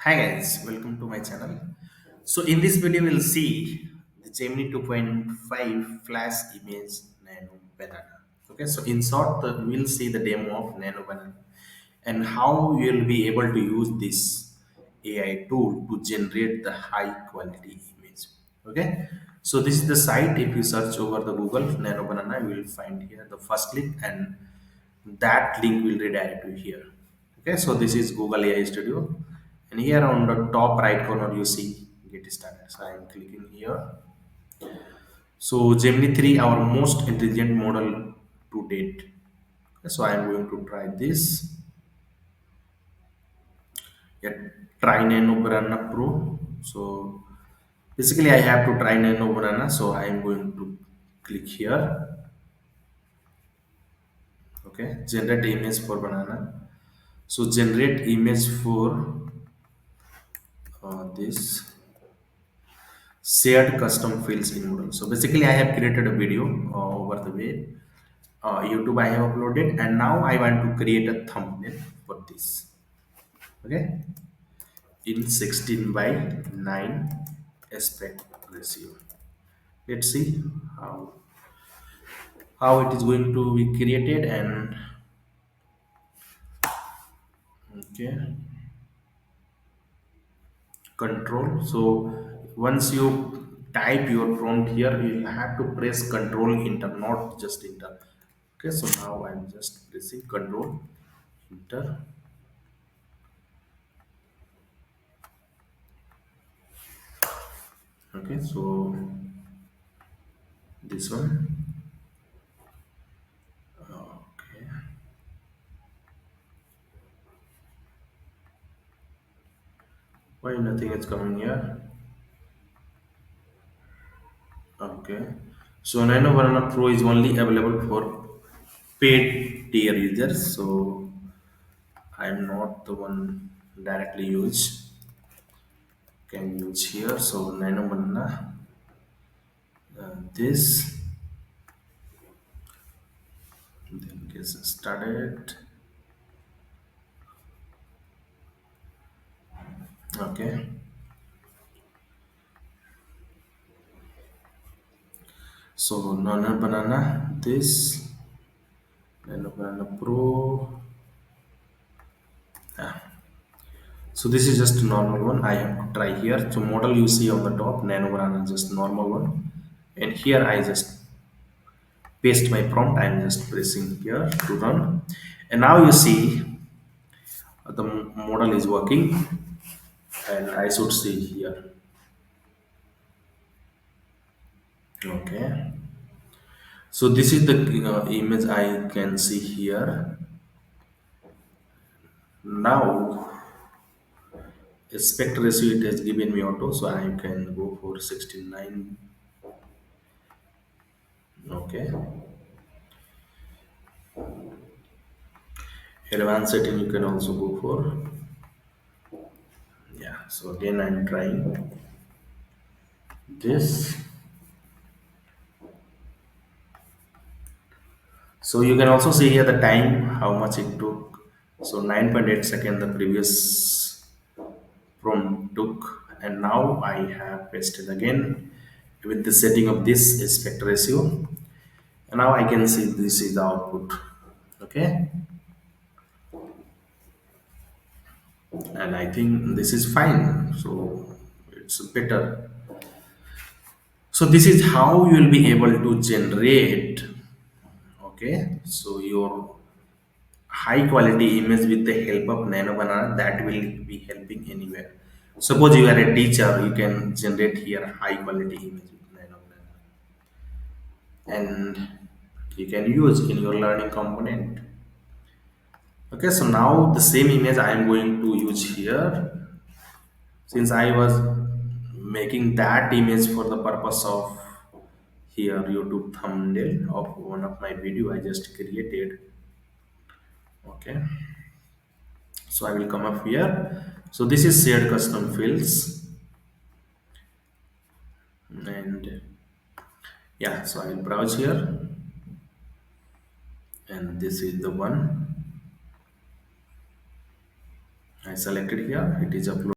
Hi guys, welcome to my channel. So in this video we'll see the Gemini 2.5 flash image Nano Banana. Okay, so in short we'll see the demo of Nano Banana and how you'll be able to use this AI tool to generate the high quality image. Okay, so this is the site. If you search over the Google Nano Banana, you will find here the first link and that link will redirect you here. Okay, so this is Google AI Studio, and here on the top right corner you see get started. So I am clicking here. So Gemini 3, our most intelligent model to date. Okay, so I am going to try this. Yeah, try Nano Banana Pro. So basically I have to try Nano Banana, so I am going to click here. Okay, generate image for banana. So generate image for this shared custom fields in Moodle. So basically, I have created a video over the way. YouTube I have uploaded, and now I want to create a thumbnail for this. Okay, in 16 by 9 aspect ratio. Let's see how how it is going to be created and okay control. So once you type your prompt here, you'll have to press control enter, not just enter. Okay, so now I'm just pressing control enter. Okay, so this one. Okay, why nothing is coming here? Okay, so Nano Banana Pro is only available for paid tier users, so I'm not the one directly use can use here. So Nano Banana, this then gets started. Okay, so Nano Banana, this Nano Banana Pro. So this is just a normal one. I have to try here. So model you see on the top, Nano Banana, just normal one. And here I just paste my prompt. I'm just pressing here to run. And now you see the model is working, and I should see here. Okay. So this is the image I can see here. Now aspect ratio it has given me auto, so I can go for 69. Okay. Advanced setting you can also go for. Yeah, so again I'm trying this. So you can also see here the time, how much it took. So 9.8 seconds the previous prompt took, and now I have pasted again with the setting of this aspect ratio. And now I can see this is the output. Okay, and I think this is fine. So it's better. So this is how you will be able to generate. Okay, so your high quality image with the help of Nano Banana that will be helping anywhere. Suppose you are a teacher, you can generate here high quality image with Nano Banana and you can use in your learning component. Okay, so now the same image I am going to use here since I was making that image for the purpose of here YouTube thumbnail of one of my video I just created. Okay, so I will come up here. So this is shared custom fields, and yeah, so I will browse here, and this is the one I selected here. It is uploaded.